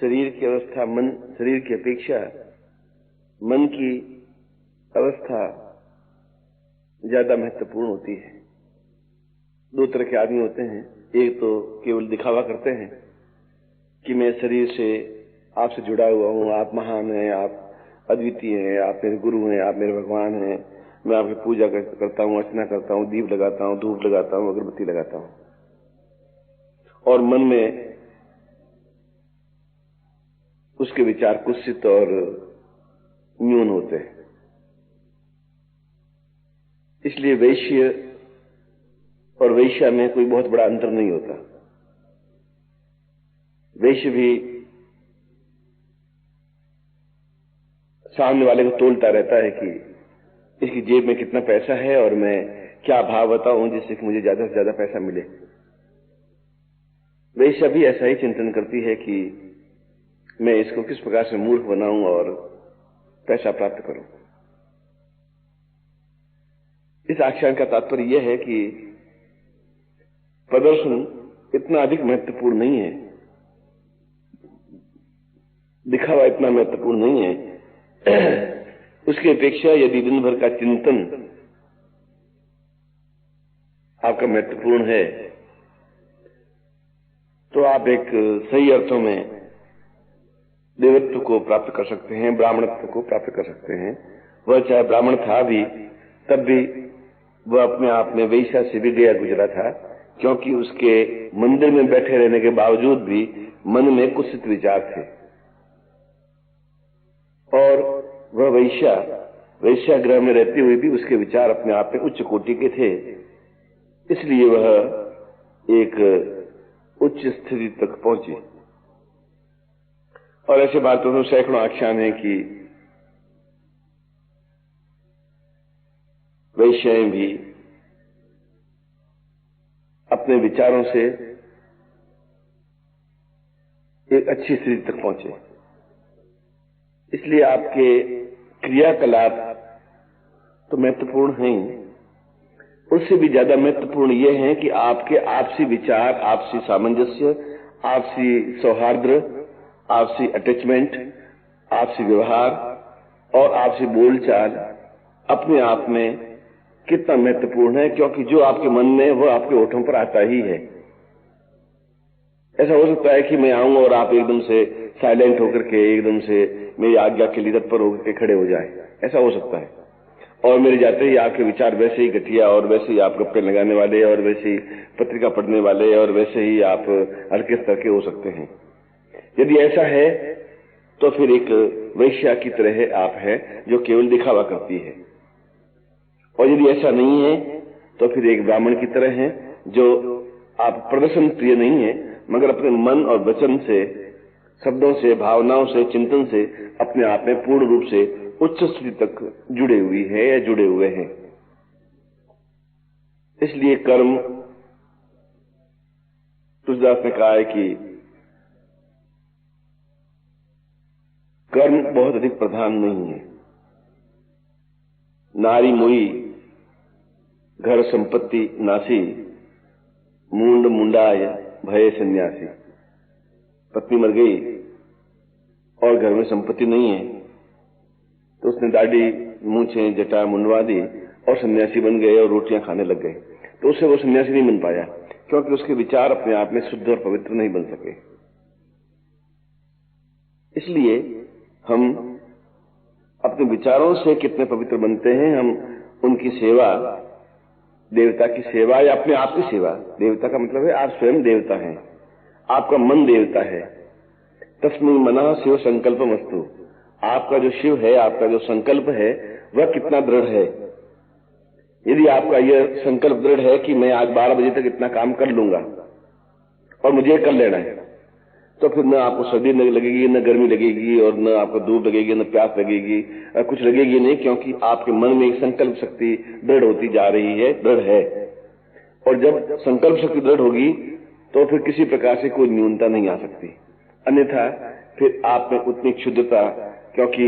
शरीर की अवस्था मन, शरीर की अपेक्षा मन की अवस्था ज्यादा महत्वपूर्ण होती है। दो तरह के आदमी होते हैं, एक तो केवल दिखावा करते हैं कि मैं शरीर से आपसे जुड़ा हुआ हूं, आप महान हैं, आप अद्वितीय हैं, आप मेरे गुरु हैं, आप मेरे भगवान हैं, मैं आपकी पूजा करता हूं, अर्चना करता हूं, दीप लगाता हूं, धूप लगाता हूं, अगरबत्ती लगाता हूं। और मन में उसके विचार कुत्सित और न्यून होते हैं। इसलिए वैश्य और वैश्या में कोई बहुत बड़ा अंतर नहीं होता। वैश्य भी सामने वाले को तोलता रहता है कि इसकी जेब में कितना पैसा है और मैं क्या भाव बताऊं जिससे कि मुझे ज्यादा से ज्यादा पैसा मिले। वैश्या भी ऐसा ही चिंतन करती है कि मैं इसको किस प्रकार से मूर्ख बनाऊं और पैसा प्राप्त करूं। इस आख्यान का तात्पर्य यह है कि प्रदर्शन इतना अधिक महत्वपूर्ण नहीं है, दिखावा इतना महत्वपूर्ण नहीं है। उसकी अपेक्षा यदि दिन भर का चिंतन आपका महत्वपूर्ण है तो आप एक सही अर्थों में देवत्व को प्राप्त कर सकते हैं, ब्राह्मणत्व को प्राप्त कर सकते हैं। वह चाहे ब्राह्मण था भी तब भी वह अपने आप में वैश्या से भी गया गुजरा था, क्योंकि उसके मंदिर में बैठे रहने के बावजूद भी मन में कुत्सित विचार थे। और वह वैश्यागृह में रहते हुए भी उसके विचार अपने आप में उच्च कोटि के थे, इसलिए वह एक उच्च स्थिति तक पहुंची। और ऐसे बातों में सैकड़ों आख्यान है कि वैश्याएं भी अपने विचारों से एक अच्छी स्थिति तक पहुंचे। इसलिए आपके क्रियाकलाप तो महत्वपूर्ण हैं, उससे भी ज्यादा महत्वपूर्ण यह है कि आपके आपसी विचार, आपसी सामंजस्य, आपसी सौहार्द, आपसी अटैचमेंट, आपसी व्यवहार और आपसी बोलचाल अपने आप में कितना महत्वपूर्ण है, क्योंकि जो आपके मन में वह आपके होठों पर आता ही है। ऐसा हो सकता है कि मैं आऊं और आप एकदम से साइलेंट होकर के एकदम से मेरी आज्ञा के लिए तत्पर होकर के खड़े हो जाए, ऐसा हो सकता है। और मेरे जाते ही आपके विचार वैसे ही घटिया और वैसे ही आप गप्पे लगाने वाले और वैसे ही पत्रिका पढ़ने वाले और वैसे ही आप हल्के स्तर के हो सकते हैं। यदि ऐसा है तो फिर एक वैश्या की तरह आप हैं जो केवल दिखावा करती है, और यदि ऐसा नहीं है तो फिर एक ब्राह्मण की तरह हैं जो आप प्रदर्शन प्रिय नहीं है, मगर अपने मन और वचन से, शब्दों से, भावनाओं से, चिंतन से अपने आप में पूर्ण रूप से उच्च स्थिति तक जुड़े हुई है या जुड़े हुए हैं। इसलिए कर्म, तुलसीदास ने कहा है कि कर्म बहुत अधिक प्रधान नहीं है। नारी मोई घर संपत्ति नासी, मूंड मुंडाय भय सन्यासी। पत्नी मर गई और घर में संपत्ति नहीं है तो उसने दाढ़ी, मूंछें, जटा मुंडवा दी और सन्यासी बन गए और रोटियां खाने लग गए। तो उससे वो सन्यासी नहीं बन पाया, क्योंकि उसके विचार अपने आप में शुद्ध और पवित्र नहीं बन सके। इसलिए हम अपने विचारों से कितने पवित्र बनते हैं, हम उनकी सेवा, देवता की सेवा या अपने आप की सेवा, देवता का मतलब है आप स्वयं देवता हैं, आपका मन देवता है। तस्मै मनः शिव संकल्पमस्तु। आपका जो शिव है, आपका जो संकल्प है वह कितना दृढ़ है। यदि आपका यह संकल्प दृढ़ है कि मैं आज 12 बजे तक इतना काम कर लूंगा और मुझे कर लेना है, तो फिर न आपको सर्दी लगेगी, न गर्मी लगेगी, और न आपको धूप लगेगी, न प्यास लगेगी, कुछ लगेगी नहीं, क्योंकि आपके मन में एक संकल्प शक्ति दृढ़ होती जा रही है, दृढ़ है। और जब संकल्प शक्ति दृढ़ होगी तो फिर किसी प्रकार से कोई न्यूनता नहीं आ सकती। अन्यथा फिर आप में उतनी क्षुद्रता, क्योंकि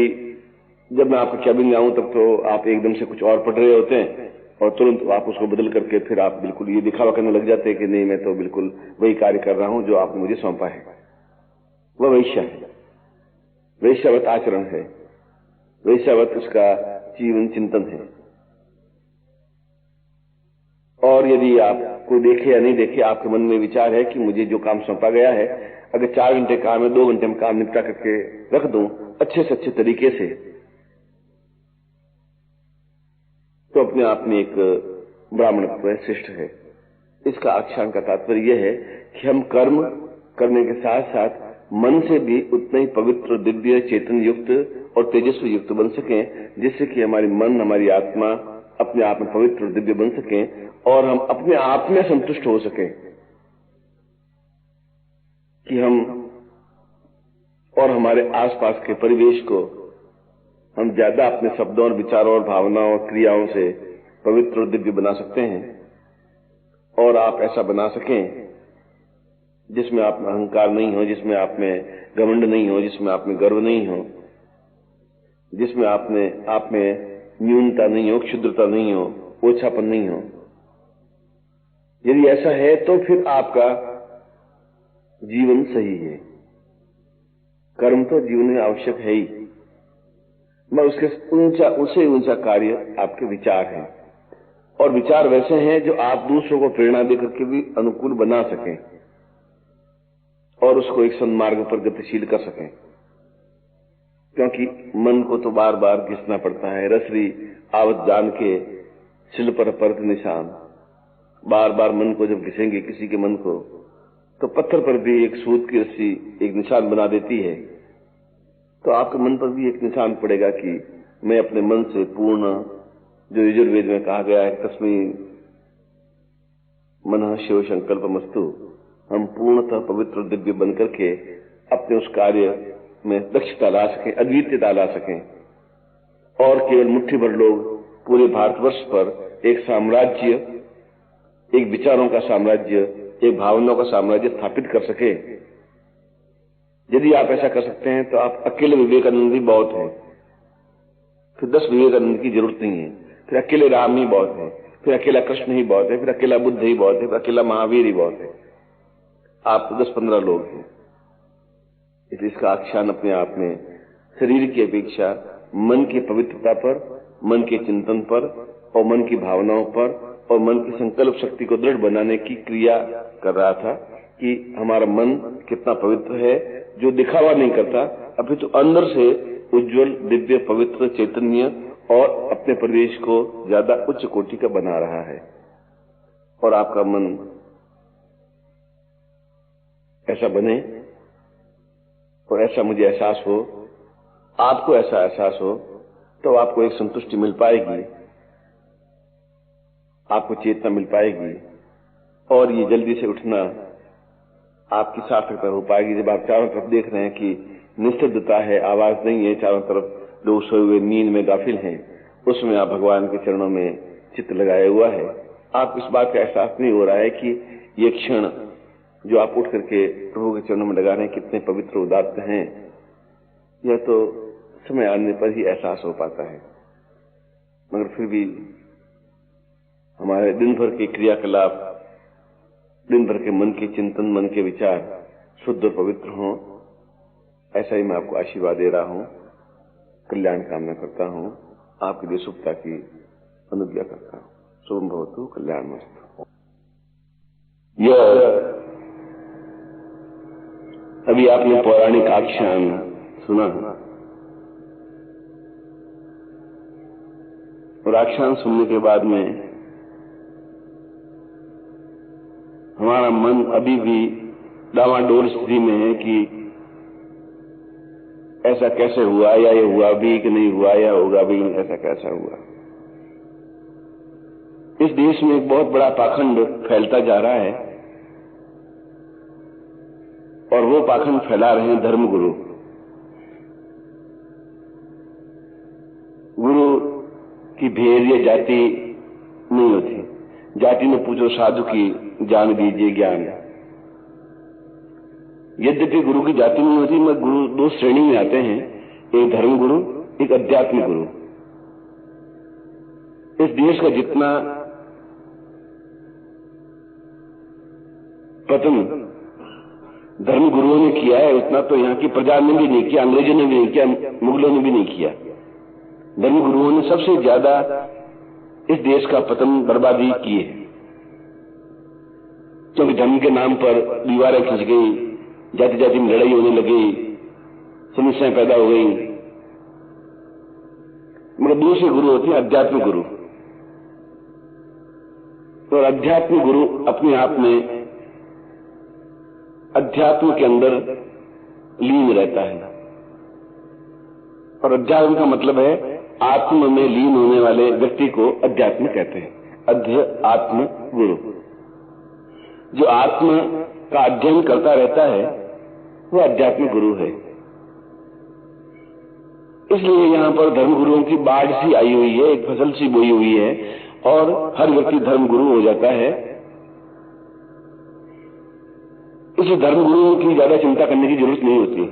जब मैं आपके कैबिन में आऊं तब तो आप एकदम से कुछ और पढ़ रहे होते हैं और तुरंत आप उसको बदल करके फिर आप बिल्कुल ये दिखावा करने लग जाते हैं कि नहीं, मैं तो बिल्कुल वही कार्य कर रहा हूं जो आपने मुझे सौंपा है। वह वैश्या है। वैश्यवत आचरण है, वैश्यवत उसका जीवन चिंतन है। और यदि आपको देखे या नहीं देखे, आपके मन में विचार है कि मुझे जो काम सौंपा गया है, अगर 4 घंटे काम है, 2 घंटे में काम निपटा करके रख दूं अच्छे से अच्छे तरीके से, तो अपने आप में एक ब्राह्मणत्व है, श्रेष्ठ है। इसका आख्यान का तात्पर्य यह है कि हम कर्म करने के साथ साथ मन से भी उतना ही पवित्र, दिव्य, चेतन युक्त और तेजस्वी युक्त बन सकें, जिससे कि हमारी मन, हमारी आत्मा अपने आप में पवित्र और दिव्य बन सकें और हम अपने आप में संतुष्ट हो सकें कि हम और हमारे आसपास के परिवेश को हम ज्यादा अपने शब्दों और विचारों और भावनाओं और क्रियाओं से पवित्र और दिव्य बना सकते हैं। और आप ऐसा बना सकें जिसमें आप में अहंकार नहीं हो, जिसमें आप में घमंड नहीं हो, जिसमें आप में गर्व नहीं हो, जिसमें आप में न्यूनता नहीं हो, क्षुद्रता नहीं हो, ओछापन नहीं हो। यदि ऐसा है तो फिर आपका जीवन सही है। कर्म तो जीवन में आवश्यक है ही, मगर उससे ऊंचा कार्य आपके विचार हैं। और विचार वैसे हैं जो आप दूसरों को प्रेरणा देकर के भी अनुकूल बना सकें और उसको एक सन्मार्ग पर गतिशील कर सकें। क्योंकि मन को तो बार बार घिसना पड़ता है, रसरी आवत जान के सिल पर परत निशान। बार बार मन को जब घिसेंगे किसी के मन को, तो पत्थर पर भी एक सूत की रस्सी एक निशान बना देती है। तो आपके मन पर भी एक निशान पड़ेगा कि मैं अपने मन से पूर्ण, जो यजुर्वेद में कहा गया है, तस्मै मनः शिव संकल्पमस्तु, हम पूर्णतः पवित्र दिव्य बनकर के अपने उस कार्य में दक्षता ला सकें, अद्वितीयता ला सकें और केवल मुट्ठी भर लोग पूरे भारतवर्ष पर एक साम्राज्य, एक विचारों का साम्राज्य, एक भावनाओं का साम्राज्य स्थापित कर सके। यदि आप ऐसा कर सकते हैं तो आप अकेले विवेकानंद भी बहुत हैं, फिर 10 विवेकानंद की जरूरत नहीं है, फिर अकेले राम ही बहुत है, फिर अकेला कृष्ण ही बहुत है, फिर अकेला बुद्ध ही बहुत है, फिर अकेला महावीर ही बहुत है। आप तो 10-15 लोग हैं। इसलिए इसका आख्यान अपने आप में शरीर की अपेक्षा मन की पवित्रता पर, मन के चिंतन पर और मन की भावनाओं पर और मन की संकल्प शक्ति को दृढ़ बनाने की क्रिया कर रहा था कि हमारा मन कितना पवित्र है, जो दिखावा नहीं करता, अभी तो अंदर से उज्जवल, दिव्य, पवित्र, चैतन्य और अपने प्रदेश को ज्यादा उच्च कोटि का बना रहा है। और आपका मन ऐसा बने और ऐसा मुझे एहसास हो, आपको ऐसा एहसास हो, तो आपको एक संतुष्टि मिल पाएगी, आपको चेतना मिल पाएगी और ये जल्दी से उठना आपकी सार्थकता हो पाएगी। जब आप चारों तरफ देख रहे हैं कि निस्तब्धता है, आवाज नहीं है, चारों तरफ लोग सोए हुए नींद में गाफिल हैं, उसमें आप भगवान के चरणों में चित्त लगाया हुआ है। आप इस बात का एहसास नहीं हो रहा है कि ये क्षण जो आप उठ करके प्रभु के चरणों में लगा रहे हैं कितने पवित्र उदात्त हैं। यह तो समय आने पर ही एहसास हो पाता है, मगर फिर भी हमारे दिन भर के क्रियाकलाप, दिन भर के मन के चिंतन, मन के विचार शुद्ध और पवित्र हों, ऐसा ही मैं आपको आशीर्वाद दे रहा हूं, कल्याण कामना करता हूं, आपके लिए शुभता की अनुज्ञा करता हूं। शुभम भवतु, कल्याणमस्तु। यह अभी आपने पौराणिक आख्यान सुना और आख्यान सुनने के बाद में हमारा मन अभी भी डामाडोल स्थिति में है कि ऐसा कैसे हुआ, या ये हुआ भी कि नहीं हुआ, या होगा भी ऐसा कैसा हुआ। इस देश में एक बहुत बड़ा पाखंड फैलता जा रहा है और वो पाखंड फैला रहे हैं धर्मगुरु। गुरु की भेद या जाति नहीं होती, जाति में पूछो साधु की जान दीजिए ज्ञान। यद्यपि गुरु की जाति नहीं होती, मगर गुरु 2 श्रेणी में आते हैं, एक धर्म गुरु, एक अध्यात्मिक गुरु। इस देश का जितना पतन धर्म गुरुओं ने किया है उतना तो यहाँ की प्रजा ने भी नहीं किया, अंग्रेजों ने भी नहीं किया, मुगलों ने भी नहीं किया। धर्म गुरुओं ने सबसे ज्यादा इस देश का पतन बर्बादी की है, क्योंकि धर्म के नाम पर दीवारें खिंच गई, जाति जाति में लड़ाई होने लगी, समस्याएं पैदा हो गई। मगर दूसरे गुरु होते हैं अध्यात्म गुरु, और अध्यात्म गुरु अपने आप में अध्यात्म के अंदर लीन रहता है। और अध्यात्म का मतलब है आत्म में लीन होने वाले व्यक्ति को अध्यात्म कहते हैं। अध्यात्म गुरु जो आत्म का अध्ययन करता रहता है वो अध्यात्म गुरु है। इसलिए यहां पर धर्म गुरुओं की बाढ़ सी आई हुई है, एक फसल सी बोई हुई है, और हर व्यक्ति धर्म गुरु हो जाता है। इसलिए धर्म गुरुओं की ज्यादा चिंता करने की जरूरत नहीं होती,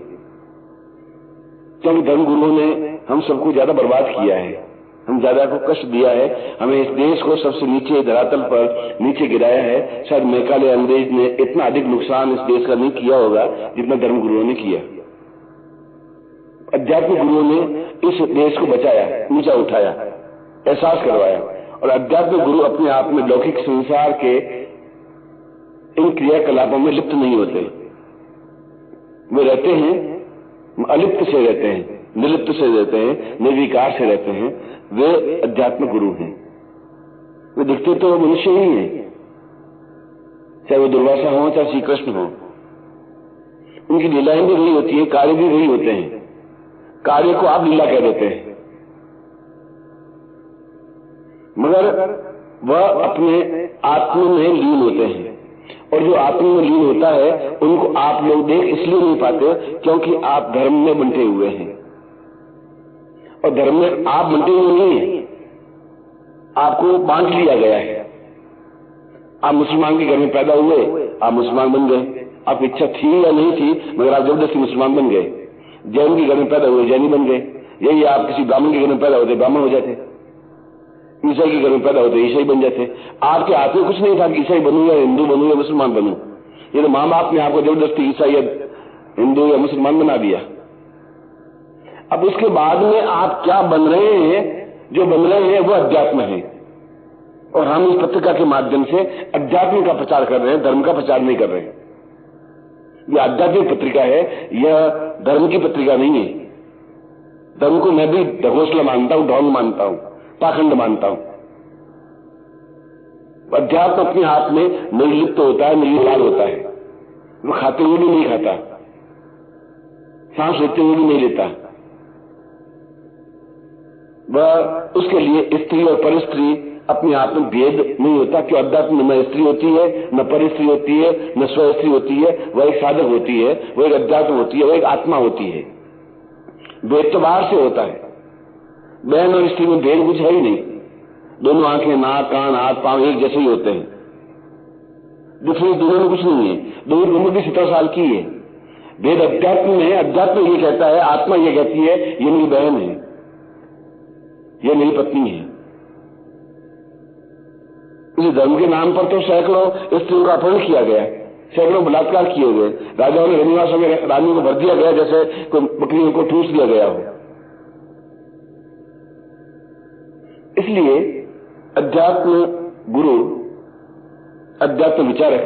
क्योंकि धर्म गुरुओं ने हम सबको ज्यादा बर्बाद किया है, हम ज्यादा को कष्ट दिया है, हमें इस देश को सबसे नीचे धरातल पर नीचे गिराया है। शायद मैकाले अंग्रेज ने इतना अधिक नुकसान इस देश का नहीं किया होगा जितना धर्म गुरुओं ने किया। अध्यात्म गुरुओं ने इस देश को बचाया, ऊंचा उठाया, एहसास करवाया। और अध्यात्म गुरु अपने आप में लौकिक संसार के इन क्रियाकलापों में लिप्त नहीं होते, वे रहते हैं अलिप्त से रहते हैं, निर्लिप्त से रहते हैं, निर्विकार से रहते हैं। वे अध्यात्म गुरु हैं। वे दिखते तो मनुष्य ही हैं, चाहे वो दुर्वासा हो चाहे श्री कृष्ण हो। उनकी लीलाएं भी वही होती है, कार्य भी वही होते हैं। कार्य को आप लीला कह देते हैं, मगर वह अपने आत्म में लीन होते हैं। और जो आत्म में लीन होता है उनको आप लोग देख इसलिए नहीं पाते क्योंकि आप धर्म में बंटे हुए हैं, और धर्म में आप बंटे हुए नहीं हैं, आपको बांट लिया गया है। आप मुसलमान के घर में पैदा हुए, आप मुसलमान बन गए, आपकी इच्छा थी या नहीं थी, मगर आप जबरदस्ती मुसलमान बन गए। जैन के घर में पैदा हुए, जैनी बन गए। यही आप किसी ब्राह्मण के घर में पैदा होते, ब्राह्मण हो जाते। ईसाई के घर में पैदा होते, ईसाई बन जाते। आपके हाथ में कुछ नहीं था कि ईसाई बनूं या हिंदू बनूं या मुसलमान बनूं। ये तो माँ बाप ने आपको जबरदस्ती ईसाई या हिंदू या मुसलमान बना दिया। अब उसके बाद में आप क्या बन रहे हैं, जो बन रहे हैं वो अध्यात्म है। और हम इस पत्रिका के माध्यम से अध्यात्म का प्रचार कर रहे हैं, धर्म का प्रचार नहीं कर रहे हैं। यह आध्यात्मिक पत्रिका है, यह धर्म की पत्रिका नहीं है। धर्म को मैं भी ढकोसला मानता हूं, ढोंग मानता हूं, पाखंड मानता हूं। अध्यात्म अपने हाथ में निर्लिप्त होता है, निर्विकार होता है। वो खाते हुए भी नहीं खाता, सांस लेते हुए भी नहीं लेता। वह उसके लिए स्त्री और परस्त्री अपने आप में भेद नहीं होता, कि अध्यात्म न स्त्री होती है, न परस्त्री होती है, न स्वस्त्री होती है। वह एक साधक होती है, वह एक अध्यात्म होती है, वह एक आत्मा होती है। भेद तो बाहर से होता है। बहन और स्त्री में भेद कुछ है ही नहीं। दोनों आंखें, नाक, कान, हाथ, पांव एक जैसे ही होते हैं। डिफरेंस दोनों में कुछ नहीं है। दोनों की उम्र भी 17 साल की है। भेद अध्यात्म में है। अध्यात्म ये कहता है, आत्मा ये कहती है ये मेरी बहन है, ये मेरी पत्नी है। इस धर्म के नाम पर तो सैकड़ों स्त्रियों का अपहरण किया गया, सैकड़ों बलात्कार किए गए। राजाओं ने रनिवासों में रानियों को भर दिया गया जैसे कोई बकरियों को ठूस दिया गया हो। इसलिए अध्यात्म गुरु, अध्यात्म विचारक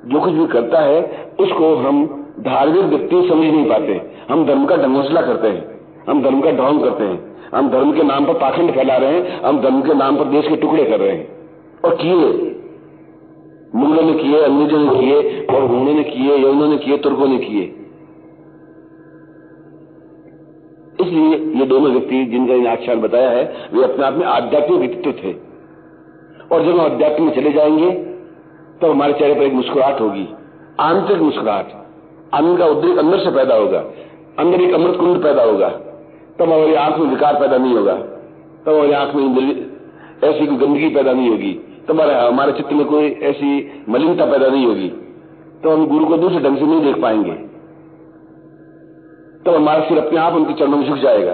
जो कुछ भी करता है उसको हम धार्मिक व्यक्ति समझ नहीं पाते। हम धर्म का ढंगोसला करते हैं, हम धर्म का ढोंग करते हैं, हम धर्म के नाम पर पाखंड फैला रहे हैं, हम धर्म के नाम पर देश के टुकड़े कर रहे हैं। और किए, मुगलों ने किए, अंग्रेजों ने किए, और हुनों ने किए, यवनों ने किए, तुर्कों ने किए। इसलिए ये दोनों व्यक्ति जिनका इन आख्यान बताया है वे अपने आप में आध्यात्मिक व्यक्तित्व थे। और जब हम अध्यात्म में चले जाएंगे तो हमारे चेहरे पर एक मुस्कुराहट होगी, आंतरिक मुस्कुराहट। आनंद का उद्रेक अंदर से पैदा होगा, अंदर एक अमृत कुंड पैदा होगा। तब हमारी आंख में विकार पैदा नहीं होगा, तब हमारी आंख में ऐसी कोई गंदगी पैदा नहीं होगी, तब हमारे चित्त में कोई ऐसी मलिनता पैदा नहीं होगी। तो हम गुरु को दूसरे ढंग से नहीं देख पाएंगे। तो हमारा सिर अपने आप उनके चरणों में झुक जाएगा।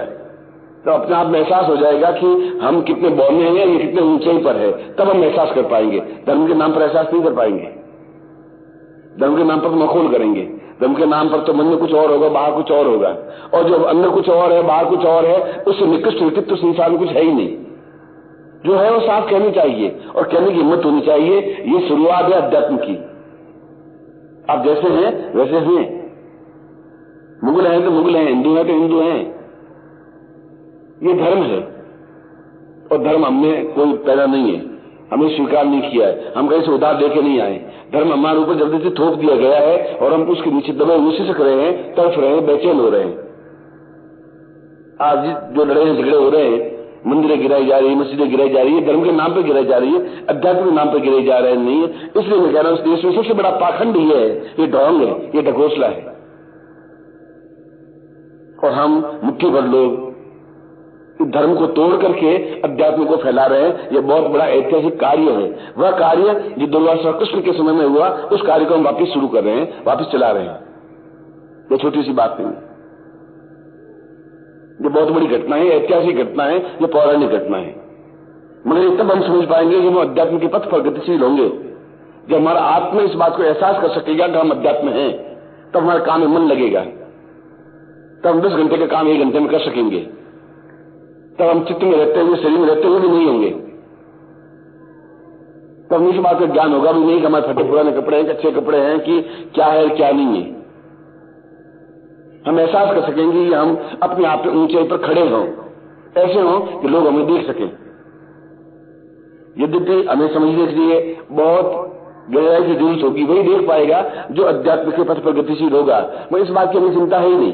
तो अपने आप में एहसास हो जाएगा कि हम कितने बौने हैं, ये कितने ऊंचाई पर है। तब हम एहसास कर पाएंगे, धर्म के नाम पर एहसास नहीं कर पाएंगे। धर्म के नाम पर तो मखौल करेंगे, धर्म के नाम पर तो मन में कुछ और होगा, बाहर कुछ और होगा, और जो अंदर कुछ और है बाहर कुछ और है, उससे निकृष्ट व्यक्तित्व तो संसार में कुछ है ही नहीं। जो है वो साफ कहनी चाहिए और कहने की हिम्मत होनी चाहिए। ये शुरुआत है अध्यात्म की। आप जैसे हैं वैसे हैं, मुगल हैं तो मुगल हैं, हिंदू हैं तो हिंदू हैं। ये धर्म है और धर्म हमने कोई पैदा नहीं है, हमें स्वीकार नहीं किया है, हम कहीं से उधार देके नहीं आए। धर्म हमारे ऊपर जल्दी से थोप दिया गया है और हम उसके नीचे दबे उसी रहे हैं, तड़फ रहे हैं, बेचैन हो रहे हैं। आज जो लड़ाई झगड़े हो रहे हैं, मंदिरें गिराई जा रही है, मस्जिदें गिराई जा रही है, धर्म के नाम पर गिराई जा रही है, अध्यात्म के नाम पर गिराई जा रहे नहीं है। इसलिए मैं कह रहा हूं, उस देश में सबसे बड़ा पाखंड ये है, ये ढोंग है, ये ढकोसला है। और हम मुट्ठी भर लोग धर्म को तोड़ करके अध्यात्म को फैला रहे हैं। यह बहुत बड़ा ऐतिहासिक कार्य है। वह कार्य जो दुर्वासा कृष्ण के समय में हुआ, उस कार्य को हम वापस शुरू कर रहे हैं, वापस चला रहे हैं। ये छोटी सी बात नहीं, ये बहुत बड़ी घटना है, ऐतिहासिक घटना है, ये पौराणिक घटना है। मगर तब हम समझ पाएंगे कि हम अध्यात्म के पथ पर गतिशील होंगे, जब हमारा आत्मा इस बात को एहसास कर सकेगा कि हम अध्यात्म हैं, तब हमारे काम में मन लगेगा, तब हम 10 घंटे का काम 1 घंटे में कर सकेंगे, तब हम चित्त में रहते हुए, शरीर में रहते हुए भी नहीं होंगे। तब इस बात का ज्ञान होगा भी नहीं कि हमारे फटे पुराने कपड़े हैं, अच्छे कपड़े हैं, कि क्या है क्या नहीं है। हम एहसास कर सकेंगे कि हम अपने आप पे ऊंचाई पर खड़े हों, ऐसे हों कि लोग हमें देख सकें। यद्यपि हमें समझने के लिए बहुत गहराई की जरूरत होगी, वही देख पाएगा जो अध्यात्म के पथ पर गतिशील होगा। मैं इस बात की हमें चिंता है ही नहीं,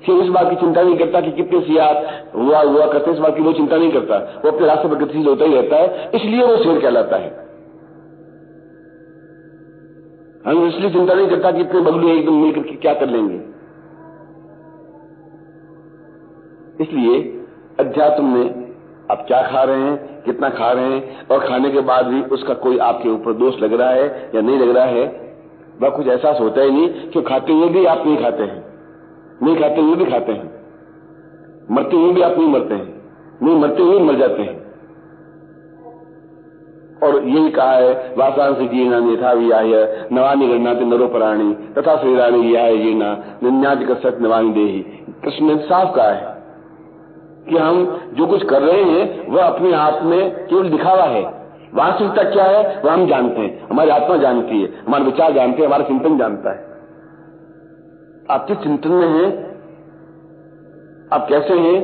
सिर्फ इस बात की चिंता नहीं करता कि कितने सियात हुआ करते, इस बात की वो चिंता नहीं करता, वो अपने रास्ते पर गतिशील होता ही रहता है, इसलिए वो शेर कहलाता है। हम इसलिए चिंता नहीं करता कि इतने बगलू एकदम मिलकर के क्या कर लेंगे। इसलिए अध्यात्म में आप क्या खा रहे हैं, कितना खा रहे हैं, और खाने के बाद भी उसका कोई आपके ऊपर दोष लग रहा है या नहीं लग रहा है, वह कुछ एहसास होता ही नहीं। क्यों खाते हुए भी आप नहीं खाते हैं, नहीं खाते हुए भी खाते हैं, मरते हुए भी आप नहीं मरते हैं, नहीं मरते हुए मर जाते हैं। और यही कहा है, वासांसी जीना यथा विहाय नवानि गृह्णाति नरो प्राणी तथा शरीराणि याय जीना निन्याति कसरत नवानि देहि। कृष्ण ने साफ कहा है कि हम जो कुछ कर रहे हैं वह अपने आप में केवल दिखावा है। वास्तविकता क्या है वह हम जानते हैं, हमारी आत्मा जानती है, हमारे विचार जानते हैं, हमारा चिंतन जानता है। आप किस चिंतन में हैं, आप कैसे हैं,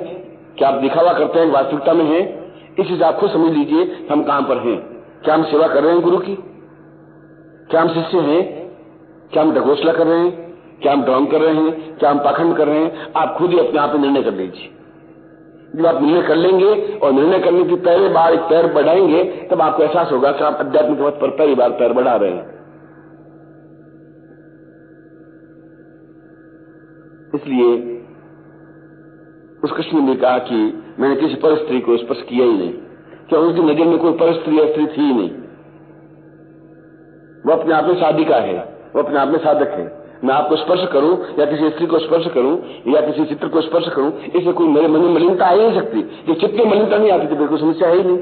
क्या आप दिखावा करते हैं, वास्तविकता में हैं, इस चीज आप खुद समझ लीजिए हम कहां पर हैं। क्या हम सेवा कर रहे हैं गुरु की, क्या हम शिष्य हैं, क्या हम ढकोसला कर रहे हैं, क्या हम ढोंग कर रहे हैं, क्या हम पाखंड कर रहे हैं। आप खुद ही अपने आप में निर्णय कर लीजिए। जब आप निर्णय कर लेंगे और निर्णय करने की पहले बार एक पैर बढ़ाएंगे, तब आपको एहसास होगा कि आप अध्यात्म के पथ पर पहली बार पैर बढ़ा रहे हैं। इसलिए उस कृष्ण ने कहा कि मैंने किसी पर स्त्री को स्पर्श किया ही नहीं, क्या उसकी नजर में कोई पर स्त्री या स्त्री थी ही नहीं। वो अपने आप में साधिका है, वो अपने आप में साधक है। मैं आपको स्पर्श करूं या किसी स्त्री को स्पर्श करूं या किसी चित्र को स्पर्श करूं, इससे कोई मेरे मन में मलिनता आ ही नहीं सकती। जो चित्त में मलिनता नहीं आती तो बिल्कुल समस्या है ही नहीं।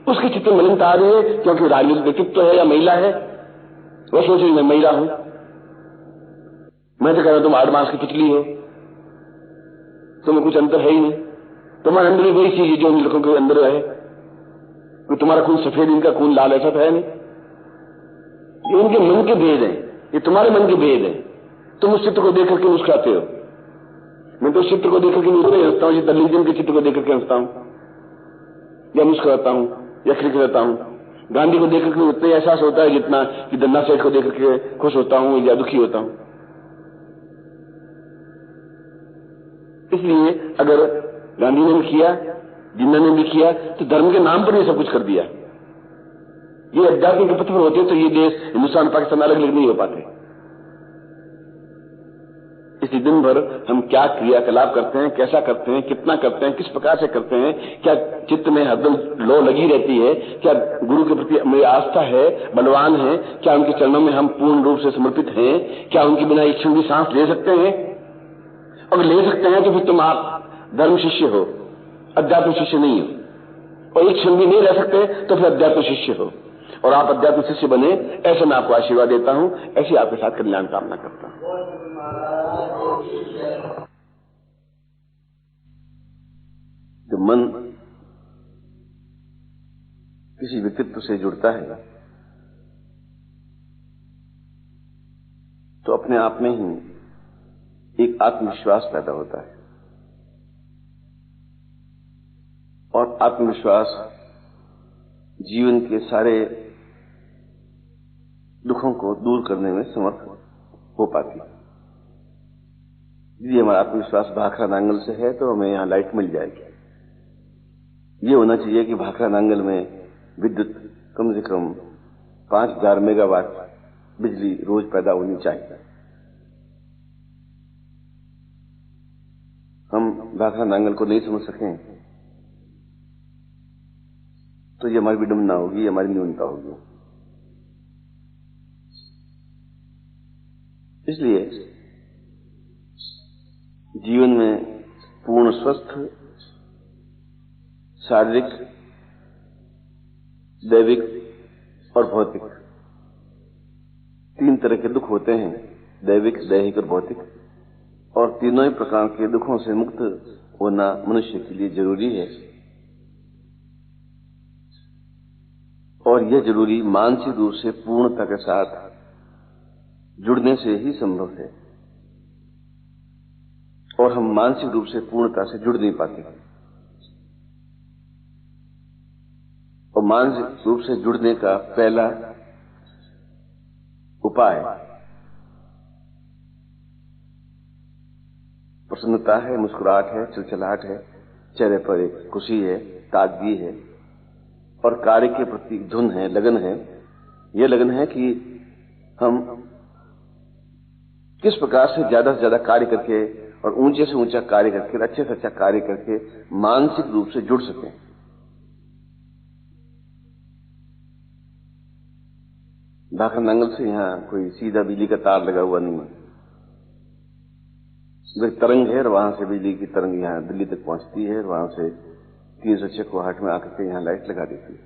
उसके चित्त में मलिनता आ रही है क्योंकि राजनीतिक व्यक्तित्व है या महिला है, वो सोच रही मैं महिला हूं। मैं तो कह रहा हूं तुम 8 मास की पुतली हो, तुम्हें कुछ अंतर है ही नहीं। तुम्हारे अंदर वही चीज है जो उन लड़कों के अंदर है। तुम्हारा खून सफेद, इनका खून लाल, ऐसा तो है नहीं। ये उनके मन के भेद हैं, ये तुम्हारे मन के भेद हैं। तुम उस चित्र को देख करके मुस्कुराते हो, मैं तो उस चित्र को देख करके नहीं हंसता हूं, ये टेलीविजन के चित्र को देख करके हंसता हूं या मुस्कुराता हूं या खिलखिलाता हूं। गांधी को देख करके उतना एहसास होता है जितना कि दन्ना सेठ को देख करके खुश होता हूं या दुखी होता हूं। इसलिए अगर गांधी ने भी किया, जिन्ना ने भी किया, तो धर्म के नाम पर ये सब कुछ कर दिया। ये अध्यात्म के पथ पर होते तो ये देश हिंदुस्तान पाकिस्तान अलग अलग नहीं हो पाते। इसी दिन भर हम क्या क्रियाकलाप करते हैं, कैसा करते हैं, कितना करते हैं, किस प्रकार से करते हैं, क्या चित्त में हरदम लो लगी रहती है, क्या गुरु के प्रति मेरी आस्था है, बलवान है, क्या उनके चरणों में हम पूर्ण रूप से समर्पित हैं, क्या उनके बिना एक क्षण भी सांस ले सकते हैं। अगर ले सकते हैं तो फिर तुम आप धर्म शिष्य हो, अध्यात्म शिष्य नहीं हो। और एक क्षण भी नहीं रह सकते तो फिर अध्यात्म शिष्य हो। और आप अध्यात्म शिष्य बने, ऐसे मैं आपको आशीर्वाद देता हूं, ऐसी आपके साथ कल्याण कामना करता हूं। जब मन किसी व्यक्तित्व से जुड़ता है तो अपने आप में ही एक आत्मविश्वास पैदा होता है, और आत्मविश्वास जीवन के सारे दुखों को दूर करने में समर्थ हो पाती है। यदि हमारा आत्मविश्वास भाखड़ा नांगल से है तो हमें यहां लाइट मिल जाएगी। ये होना चाहिए कि भाखड़ा नांगल में विद्युत कम से कम 5000 मेगावाट बिजली रोज पैदा होनी चाहिए। हम भाखड़ा नांगल को नहीं समझ सकें तो ये हमारी विडंबना होगी, ये हमारी न्यूनता होगी। इसलिए जीवन में पूर्ण स्वस्थ शारीरिक, दैविक और भौतिक 3 तरह के दुख होते हैं, दैविक, दैहिक और भौतिक, और तीनों ही प्रकार के दुखों से मुक्त होना मनुष्य के लिए जरूरी है। और यह जरूरी मानसिक रूप से पूर्णता के साथ जुड़ने से ही संभव है, और हम मानसिक रूप से पूर्णता से जुड़ नहीं पाते। और मानसिक रूप से जुड़ने का पहला उपाय प्रसन्नता है, मुस्कुराहट है, चिलचिलाहट है, चेहरे पर एक खुशी है, ताजगी है, और कार्य के प्रति धुन है, लगन है। यह लगन है कि हम किस प्रकार से ज्यादा कार्य करके और ऊंचे से ऊंचा कार्य करके, अच्छे से अच्छा कार्य करके मानसिक रूप से जुड़ सकें। भाखड़ा नांगल से यहां कोई सीधा बिजली का तार लगा हुआ नहीं है। एक तरंग है और वहां से बिजली की तरंग यहां दिल्ली तक पहुंचती है, और वहां से 306 में आकर के यहां लाइट लगा देती है।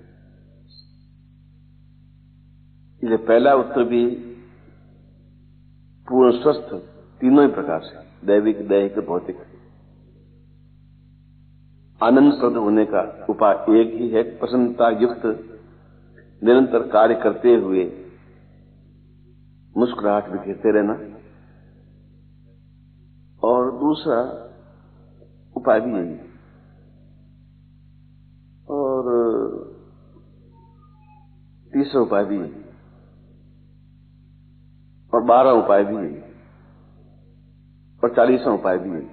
इसलिए पहला उत्तर भी पूर्ण स्वस्थ तीनों ही प्रकार से, दैविक, दैहिक और भौतिक, आनंद प्रद होने का उपाय एक ही है, प्रसन्नता युक्त निरंतर कार्य करते हुए मुस्कुराहट बिखेरते रहना। और दूसरा उपाय भी यही है, और तीसरा उपाय भी यही, और 12वां उपाय भी यही, और 40वां उपाय भी यही।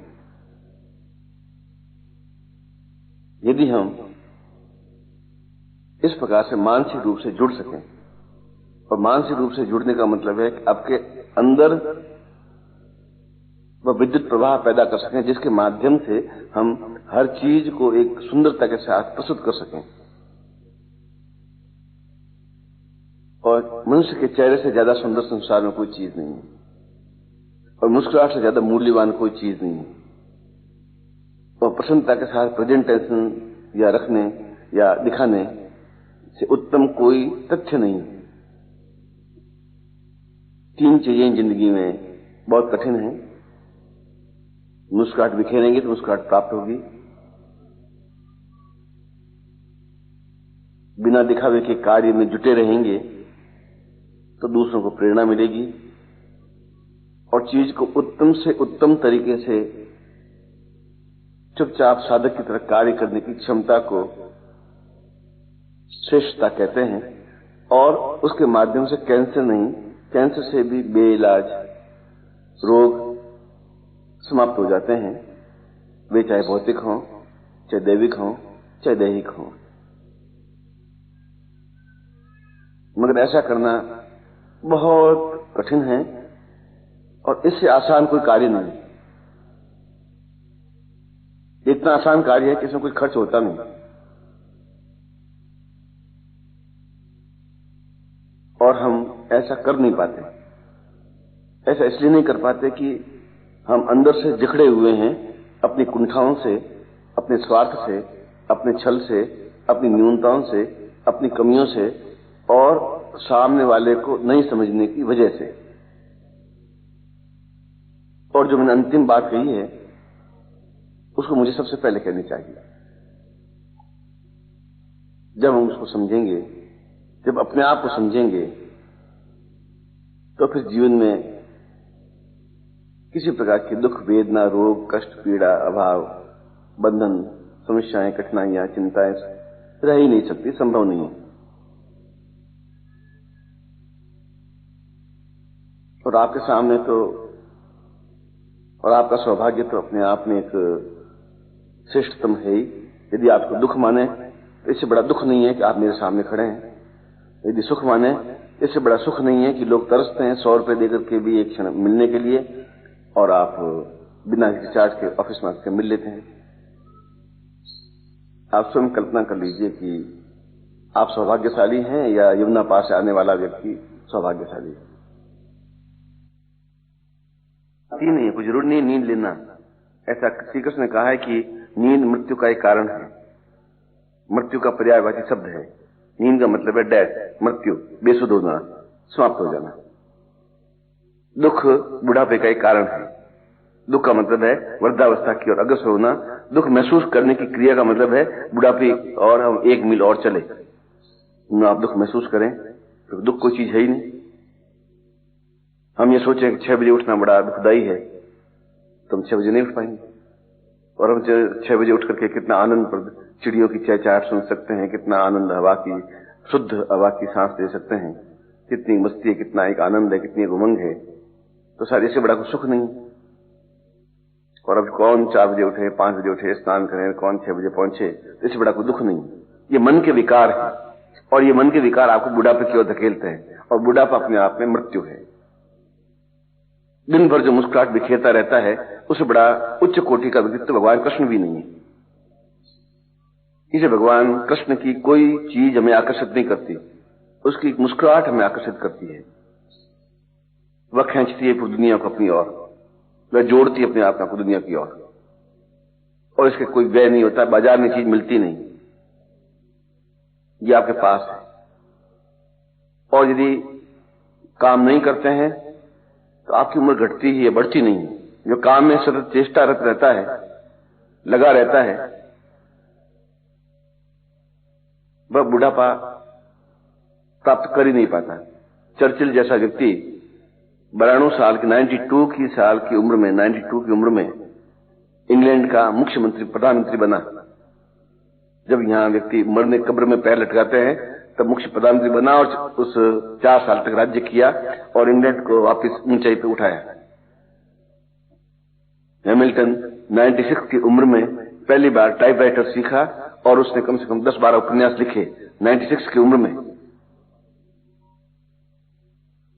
यदि हम इस प्रकार से मानसिक रूप से जुड़ सकें, और मानसिक रूप से जुड़ने का मतलब है कि आपके अंदर वह विद्युत प्रवाह पैदा कर सकें जिसके माध्यम से हम हर चीज को एक सुंदरता के साथ प्रस्तुत कर सकें। और मनुष्य के चेहरे से ज्यादा सुंदर संसार में कोई चीज नहीं है, और मुस्कुराहट से ज्यादा मूल्यवान कोई चीज नहीं है, और प्रसन्नता के साथ प्रेजेंटेशन या रखने या दिखाने से उत्तम कोई तथ्य नहीं है। 3 चीजें जिंदगी में बहुत कठिन है। मुस्कुराहट बिखेरेंगे तो मुस्कुराहट प्राप्त होगी, बिना दिखावे के कार्य में जुटे रहेंगे तो दूसरों को प्रेरणा मिलेगी, और चीज को उत्तम से उत्तम तरीके से चुपचाप साधक की तरह कार्य करने की क्षमता को श्रेष्ठता कहते हैं। और उसके माध्यम से कैंसर नहीं, कैंसर से भी बेइलाज रोग समाप्त हो जाते हैं, वे चाहे भौतिक हों, चाहे दैविक हों, चाहे दैहिक हों। मगर ऐसा करना बहुत कठिन है, और इससे आसान कोई कार्य नहीं। इतना आसान कार्य है कि इसमें कोई खर्च होता नहीं, और हम ऐसा कर नहीं पाते। ऐसा इसलिए नहीं कर पाते कि हम अंदर से जकड़े हुए हैं अपनी कुंठाओं से, अपने स्वार्थ से, अपने छल से, अपनी न्यूनताओं से, अपनी कमियों से, और सामने वाले को नहीं समझने की वजह से। और जो मैंने अंतिम बात कही है उसको मुझे सबसे पहले कहनी चाहिए। जब हम उसको समझेंगे, जब अपने आप को समझेंगे, तो फिर जीवन में किसी प्रकार की दुख, वेदना, रोग, कष्ट, पीड़ा, अभाव, बंधन, समस्याएं, कठिनाइयां, चिंताएं रह ही नहीं सकती, संभव नहीं है। और आपके सामने तो, और आपका सौभाग्य तो अपने आप में एक श्रेष्ठतम है ही। यदि आपको दुख माने तो इससे बड़ा दुख नहीं है कि आप मेरे सामने खड़े हैं। यदि सुख माने, इससे बड़ा सुख नहीं है कि लोग तरसते हैं 100 रुपए देकर के भी एक क्षण मिलने के लिए, और आप बिना किसी चार्ज के ऑफिस में आकर मिल लेते हैं। आप स्वयं कल्पना कर लीजिए कि आप सौभाग्यशाली हैं या यमुना पार से आने वाला व्यक्ति सौभाग्यशाली है। नहीं है, कोई जरूरी नहीं नींद लेना। ऐसा श्री कृष्ण ने कहा है कि नींद मृत्यु का एक कारण है, मृत्यु का पर्यायवाची शब्द है। नींद का मतलब है डेथ, मृत्यु, बेसुध होना, समाप्त हो जाना। दुख बुढ़ापे का एक कारण है। दुख का मतलब है वृद्धावस्था की ओर अग्रसर होना। दुख महसूस करने की क्रिया का मतलब है बुढ़ापे और हम 1 मील और चले। न आप दुख महसूस करें तो दुख कोई चीज है ही नहीं। हम ये सोचें कि 6 बजे उठना बड़ा दुखदायी है, तो हम 6 बजे नहीं उठ पाएंगे। और हम 6 बजे उठ करके कितना आनंद चिड़ियों की चहचहाट सुन सकते हैं, कितना आनंद हवा की, शुद्ध हवा की सांस ले सकते हैं, कितनी मस्ती है, कितना एक आनंद है, कितनी उमंग है। तो शायद इससे बड़ा कुछ सुख नहीं। और अब कौन 4 बजे उठे, 5 बजे उठे, स्नान करें, कौन 6 बजे पहुंचे, तो इससे बड़ा कोई दुख नहीं। ये मन के विकार है, और ये मन के विकार आपको बुढ़ापे की ओर धकेलते हैं, और बुढ़ापा अपने आप में मृत्यु है। दिन भर जो मुस्कुराहट बिखेरता रहता है, उससे बड़ा उच्च कोटि का व्यक्तित्व भगवान कृष्ण भी नहीं है। इसे भगवान कृष्ण की कोई चीज हमें आकर्षित नहीं करती, उसकी मुस्कुराहट हमें आकर्षित करती है। वह खींचती है पूरी दुनिया को अपनी ओर, वह जोड़ती है अपने आप को दुनिया की ओर, और इसके कोई व्यय नहीं होता, बाजार में चीज मिलती नहीं, ये आपके पास है। और यदि काम नहीं करते हैं तो आपकी उम्र घटती ही है, बढ़ती नहीं है। जो काम में सतत चेष्टारत रहता है, लगा रहता है, वह बुढ़ापा प्राप्त कर ही नहीं पाता। चर्चिल जैसा व्यक्ति 92 साल की 92 साल की उम्र में 92 की उम्र में इंग्लैंड का मुख्यमंत्री, प्रधानमंत्री बना। जब यहां व्यक्ति मरने कब्र में पैर लटकाते हैं तब मुख्य प्रधानमंत्री बना, और उस 4 साल तक राज्य किया और इंग्लैंड को वापस ऊंचाई पर उठाया। हैमिल्टन 96 की उम्र में पहली बार टाइपराइटर सीखा, और उसने कम से कम 10-12 उपन्यास लिखे 96 की उम्र में।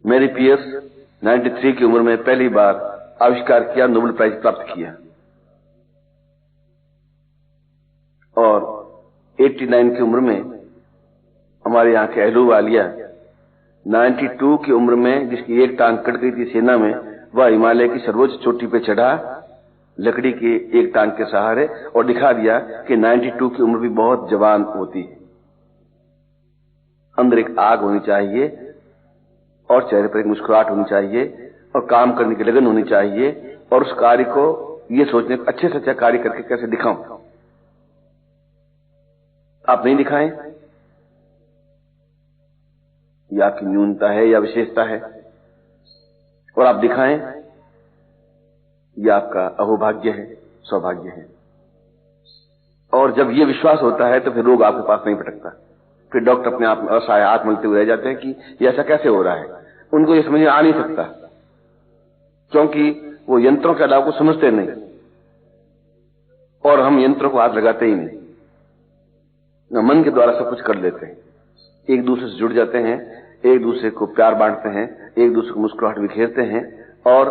मैरी पियर्स 93 की उम्र में पहली बार आविष्कार किया, नोबेल प्राइज प्राप्त किया। और 89 की उम्र में हमारे यहाँ के अहलूवालिया 92 की उम्र में, जिसकी एक टांग कट गई थी सेना में, वह हिमालय की सर्वोच्च चोटी पे चढ़ा लकड़ी की एक टांग के सहारे, और दिखा दिया कि 92 की उम्र भी बहुत जवान होती है। अंदर एक आग होनी चाहिए, और चेहरे पर एक मुस्कुराहट होनी चाहिए, और काम करने की लगन होनी चाहिए, और उस कार्य को ये सोचने अच्छे से अच्छा कार्य करके कैसे दिखाऊं। आप नहीं दिखाएं, यह आपकी न्यूनता है या विशेषता है, और आप दिखाएं, यह आपका अहोभाग्य है, सौभाग्य है। और जब यह विश्वास होता है तो फिर रोग आपके पास नहीं भटकता। फिर डॉक्टर अपने आप में असहाय हाथ मलते हुए रह जाते हैं कि यह ऐसा कैसे हो रहा है। उनको यह समझ में आ नहीं सकता, क्योंकि वो यंत्रों के अलावा को समझते नहीं, और हम यंत्रों को हाथ लगाते ही नहीं, मन के द्वारा सब कुछ कर लेते हैं। एक दूसरे से जुड़ जाते हैं, एक दूसरे को प्यार बांटते हैं, एक दूसरे को मुस्कुराहट बिखेरते हैं, और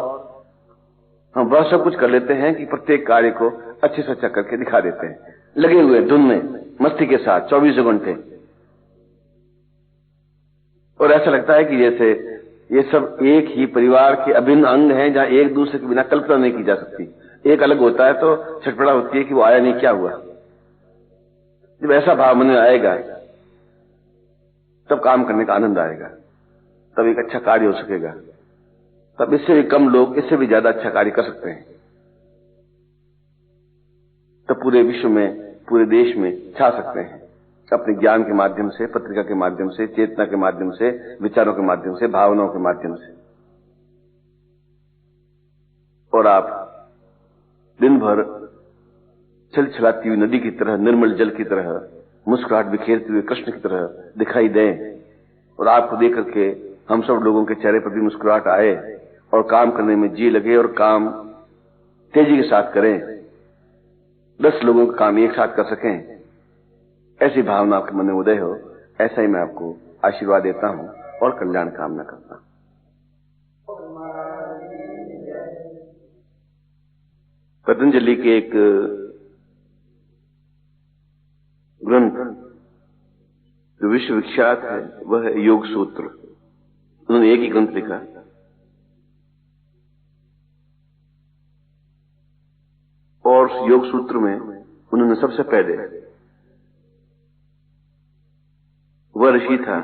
हम वह सब कुछ कर लेते हैं कि प्रत्येक कार्य को अच्छे से अच्छा करके दिखा देते हैं, लगे हुए धुन में, मस्ती के साथ 24 घंटे। और ऐसा लगता है कि जैसे ये सब एक ही परिवार के अभिन्न अंग हैं, जहां एक दूसरे के बिना कल्पना नहीं की जा सकती। एक अलग होता है तो छटपटा होती है कि वो आया नहीं, क्या हुआ। जब ऐसा भाव मन में आएगा तब काम करने का आनंद आएगा, तब एक अच्छा कार्य हो सकेगा, तब इससे भी कम लोग इससे भी ज्यादा अच्छा कार्य कर सकते हैं, तब पूरे विश्व में, पूरे देश में छा सकते हैं अपने ज्ञान के माध्यम से, पत्रिका के माध्यम से, चेतना के माध्यम से, विचारों के माध्यम से, भावनाओं के माध्यम से। और आप दिन भर छलछलाती हुई नदी की तरह, निर्मल जल की तरह, मुस्कुराहट बिखेरते हुए कृष्ण की तरह दिखाई दें, और आपको देख करके हम सब लोगों के चेहरे पर भी मुस्कुराहट आए और काम करने में जी लगे और काम तेजी के साथ करें, 10 लोगों का काम एक साथ कर सकें, ऐसी भावना आपके मन में उदय हो, ऐसा ही मैं आपको आशीर्वाद देता हूं और कल्याण कामना करता हूं। पतंजलि के एक ग्रंथ जो विश्व विख्यात है वह है योग सूत्र। उन्होंने एक ही ग्रंथ लिखा, और योग सूत्र में उन्होंने सबसे पहले, वह ऋषि था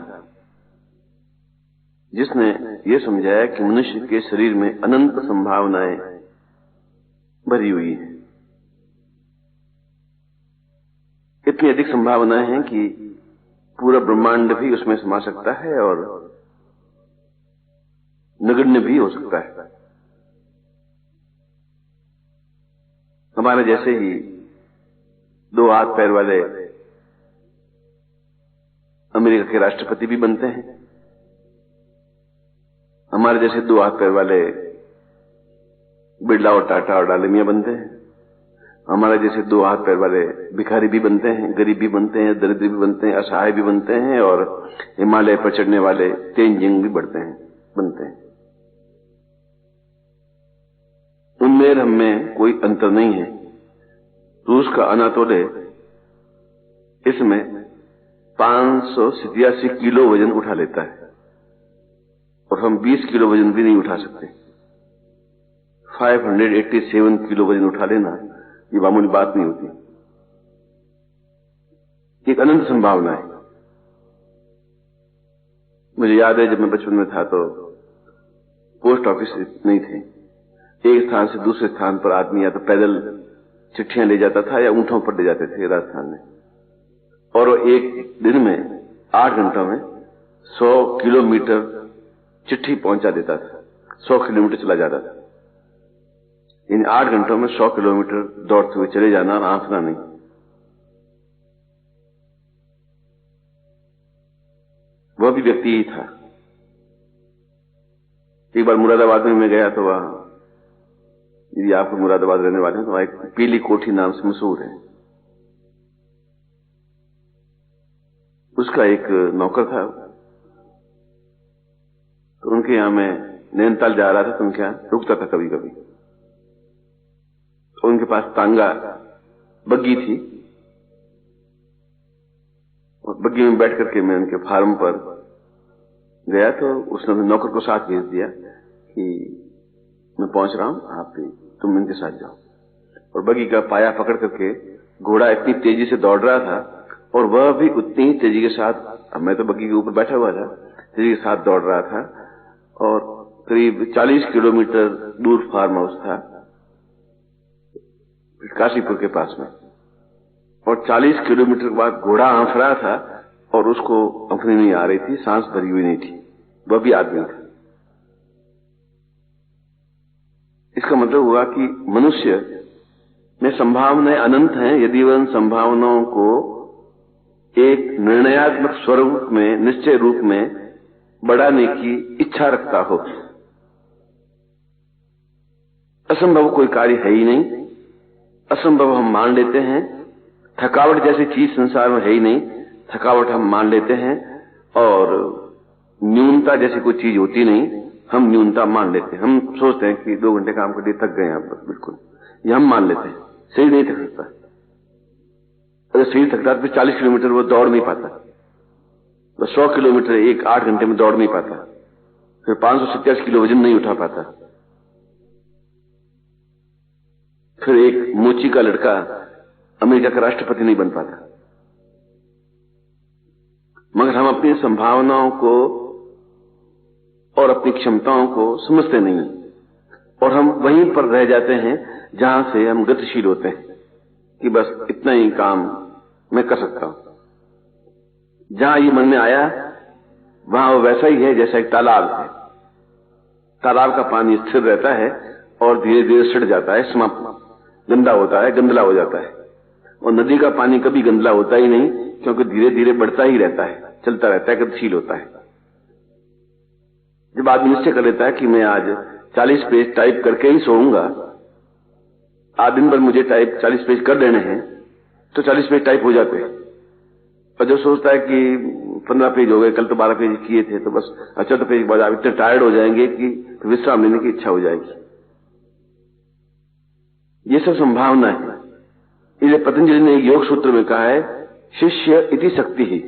जिसने यह समझाया कि मनुष्य के शरीर में अनंत संभावनाएं भरी हुई हैं। इतनी अधिक संभावनाएं हैं कि पूरा ब्रह्मांड भी उसमें समा सकता है और नगण्य भी हो सकता है। हमारे जैसे ही 2 हाथ पैर वाले अमेरिका के राष्ट्रपति भी बनते हैं, हमारे जैसे 2 हाथ पैर वाले बिरला और टाटा और डालमिया बनते हैं, हमारे जैसे 2 हाथ पैर वाले भिखारी भी बनते हैं, गरीब भी बनते हैं, दरिद्र भी बनते हैं, असहाय भी बनते हैं, और हिमालय पर चढ़ने वाले तेंजिंग भी बनते हैं। उनमें और हमें कोई अंतर नहीं है। रूस का अनातोले इसमें 587 किलो वजन उठा लेता है और हम 20 किलो वजन भी नहीं उठा सकते। 587 किलो वजन उठा लेना ये मामूली बात नहीं होती, एक अनंत संभावना है। मुझे याद है जब मैं बचपन में था तो पोस्ट ऑफिस नहीं थे, एक स्थान से दूसरे स्थान पर आदमी या तो पैदल चिट्ठियां ले जाता था या ऊंटों पर ले जाते थे राजस्थान में, और एक दिन में 8 घंटों में 100 किलोमीटर चिट्ठी पहुंचा देता था, 100 किलोमीटर चला जाता था। इन 8 घंटों में 100 किलोमीटर दौड़ते हुए चले जाना और आंकना नहीं। वह भी व्यक्ति ही था। एक बार मुरादाबाद में मैं गया तो वहां, यदि आपको मुरादाबाद रहने वाले हैं तो वहां एक पीली कोठी नाम से मशहूर है, उसका एक नौकर था। तो उनके यहां मैं नैनीताल जा रहा था तो उनके यहां रुकता था कभी कभी। तो उनके पास तांगा बग्गी थी, और बग्गी में बैठ करके मैं उनके फार्म पर गया तो उसने अपने नौकर को साथ भेज दिया कि मैं पहुंच रहा हूं, आप भी तुम इनके साथ जाओ। और बग्गी का पाया पकड़ करके घोड़ा इतनी तेजी से दौड़ रहा था और वह भी उतनी ही तेजी के साथ, मैं तो बग्गी के ऊपर बैठा हुआ था, तेजी के साथ दौड़ रहा था। और करीब 40 किलोमीटर दूर फार्म हाउस था काशीपुर के पास में, और 40 किलोमीटर के बाद घोड़ा आंफ रहा था और उसको अंफनी नहीं आ रही थी, सांस भरी हुई नहीं थी, वह भी आदमी था। इसका मतलब हुआ कि मनुष्य में संभावनाएं अनंत हैं यदि वह उन संभावनाओं को एक निर्णयात्मक स्वरूप में, निश्चय रूप में बढ़ाने की इच्छा रखता हो। असंभव कोई कार्य है ही नहीं, असंभव हम मान लेते हैं। थकावट जैसी चीज संसार में है ही नहीं, थकावट हम मान लेते हैं, और न्यूनता जैसी कोई चीज होती नहीं, हम न्यूनता मान लेते हैं। हम सोचते हैं कि 2 घंटे काम करके थक गए हैं, बस बिल्कुल ये हम मान लेते हैं। शरीर नहीं थक सकता, अगर शरीर थकता तो 40 किलोमीटर वो दौड़ नहीं पाता, बस 100 किलोमीटर एक 8 घंटे में दौड़ नहीं पाता, फिर 587 किलो वजन नहीं उठा पाता, फिर एक मोची का लड़का अमेरिका का राष्ट्रपति नहीं बन पाता। मगर हम अपनी संभावनाओं को और अपनी क्षमताओं को समझते नहीं और हम वहीं पर रह जाते हैं जहां से हम गतिशील होते हैं कि बस इतना ही काम मैं कर सकता हूं। जहां ये मन में आया वहां वो वैसा ही है जैसा एक तालाब है। तालाब का पानी स्थिर रहता है और धीरे धीरे सड़ जाता है, समाप्त गंदा होता है, गंदला हो जाता है। और नदी का पानी कभी गंदला होता ही नहीं, क्योंकि धीरे धीरे बढ़ता ही रहता है, चलता रहता है, गतिशील होता है। जब आदमी निश्चय कर लेता है कि मैं आज 40 पेज टाइप करके ही सोऊंगा, आज दिन भर मुझे टाइप 40 पेज कर देने हैं, तो 40 पेज टाइप हो जाते हैं। और जब सोचता है कि 15 पेज हो गए, कल तो 12 पेज किए थे, तो बस 14 पेज के बाद आप इतने टायर्ड हो जाएंगे कि विश्राम लेने की इच्छा हो जाएगी। ये सब संभावना है। इसलिए पतंजलि ने एक योग सूत्र में कहा है, शिष्य इति शक्ति ही।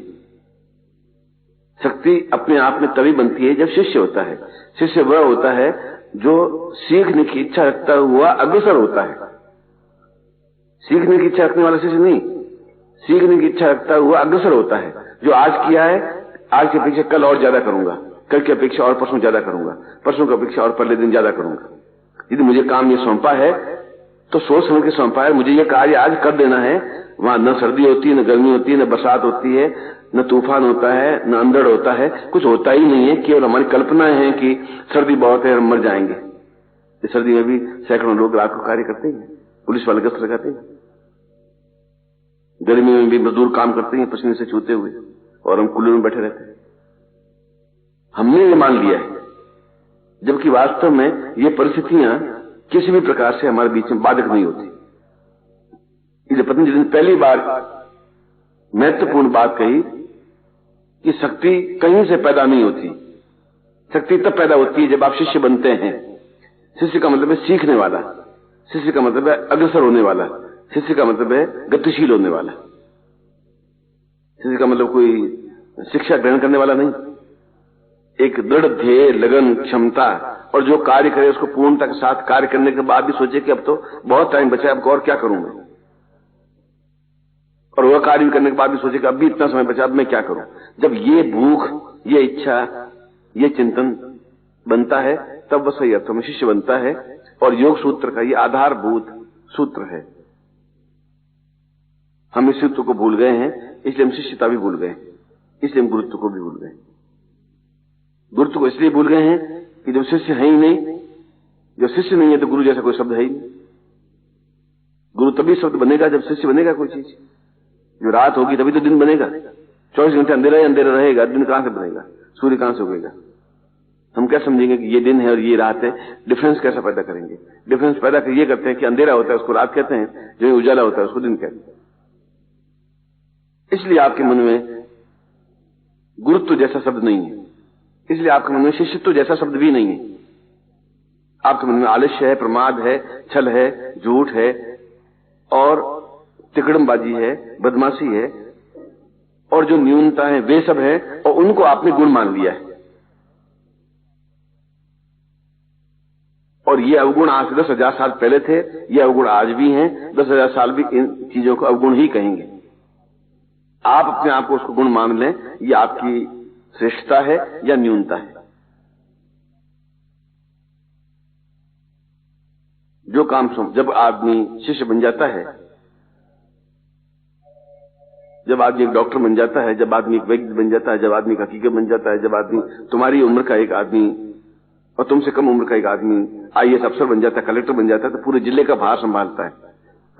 शक्ति अपने आप में तभी बनती है जब शिष्य होता है। शिष्य वह होता है जो सीखने की इच्छा रखता हुआ अग्रसर होता है। सीखने की इच्छा रखने वाला शिष्य नहीं, सीखने की इच्छा रखता हुआ अग्रसर होता है। जो आज किया है, आज की अपेक्षा कल और ज्यादा करूंगा, कल की अपेक्षा और परसों ज्यादा करूंगा, परसों की अपेक्षा और पहले दिन ज्यादा करूंगा। यदि मुझे काम ये सौंपा है तो सोच समझ के सौंपा है, मुझे ये कार्य आज कर देना है। वहां न सर्दी होती है, न गर्मी होती है, न बरसात होती है, न तूफान होता है, न अंधड़ होता है, कुछ होता ही नहीं है। केवल हमारी कल्पना है कि सर्दी बहुत है, हम मर जाएंगे। इस सर्दी में भी सैकड़ों लोग रात को कार्य करते हैं, पुलिस वाले गश्त लगाते हैं। गर्मी में भी मजदूर काम करते हैं पसीने से छूते हुए, और हम कूलर में बैठे रहते हैं। हमने ये मान लिया है, जबकि वास्तव में ये परिस्थितियां किसी भी प्रकार से हमारे बीच में बाधक नहीं होती। इसलिए पतंजलि ने पहली बार महत्वपूर्ण बात कही कि शक्ति कहीं से पैदा नहीं होती। शक्ति तब पैदा होती है जब आप शिष्य बनते हैं। शिष्य का मतलब है सीखने वाला, शिष्य का मतलब है अग्रसर होने वाला, शिष्य का मतलब है गतिशील होने वाला। शिष्य का मतलब कोई शिक्षा ग्रहण करने वाला नहीं, एक दृढ़ ध्येय, लगन, क्षमता, और जो कार्य करे उसको पूर्णता के साथ कार्य करने के बाद भी सोचे कि अब तो बहुत टाइम बचा है, अब और क्या करूं मैं। और वह कार्य करने के बाद भी सोचे कि अब भी इतना समय बचा, अब मैं क्या करूं। जब ये भूख, ये इच्छा, ये चिंतन बनता है, तब वह सही अर्थों में शिष्य बनता है। और योग सूत्र का ये आधारभूत सूत्र है। हम इस सूत्र को भूल गए हैं, इसलिए हम शिष्यता भी भूल गए, इसलिए हम गुरुत्व को भी भूल गए। गुरुत्व को इसलिए भूल गए हैं कि जब शिष्य है ही नहीं, जब शिष्य नहीं है तो गुरु जैसा कोई शब्द है ही नहीं। गुरु तभी शब्द बनेगा जब शिष्य बनेगा कोई चीज। जो रात होगी तभी तो दिन बनेगा। 24 घंटे अंधेरा ही अंधेरा रहेगा, दिन कहां से बनेगा, सूर्य कहां से उगेगा। हम क्या समझेंगे कि ये दिन है और ये रात है, डिफरेंस कैसा पैदा करेंगे। डिफरेंस पैदा ये करते हैं कि अंधेरा होता है उसको रात कहते हैं, जो उजाला होता है उसको दिन कहते हैं। इसलिए आपके मन में गुरुत्व जैसा शब्द नहीं है, इसलिए आपके मन में शिष्यत्व जैसा शब्द भी नहीं है। आपके मन में आलस्य है, प्रमाद है, छल है, झूठ है और तिकड़मबाजी है, बदमाशी है, और जो न्यूनता है वे सब है, और उनको आपने गुण मान लिया है। और ये अवगुण आज से 10,000 साल पहले थे, ये अवगुण आज भी हैं, 10,000 साल भी इन चीजों को अवगुण ही कहेंगे। आप अपने आप को उसको गुण मान लें, ये आपकी श्रेष्ठता है या न्यूनता है। जो काम जब आदमी शिष्य बन जाता है, जब आदमी एक डॉक्टर बन जाता है, जब आदमी एक वैद्य बन जाता है, जब आदमी एक हकीकत बन जाता है, जब आदमी तुम्हारी उम्र का एक आदमी और तुमसे कम उम्र का एक आदमी IAS अफसर बन जाता है, कलेक्टर बन जाता है, तो पूरे जिले का भार संभालता है,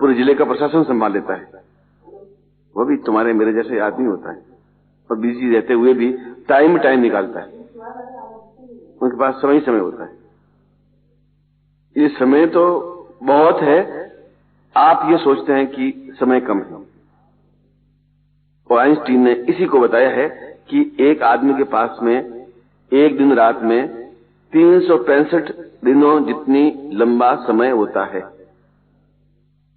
पूरे जिले का प्रशासन संभाल लेता है। वह भी तुम्हारे मेरे जैसे आदमी होता है, और बिजी रहते हुए भी टाइम निकालता है। उनके पास समय होता है। ये समय तो बहुत है, आप ये सोचते हैं कि समय कम है। और आइंस्टीन ने इसी को बताया है कि एक आदमी के पास में एक दिन रात में 365 दिनों जितनी लंबा समय होता है,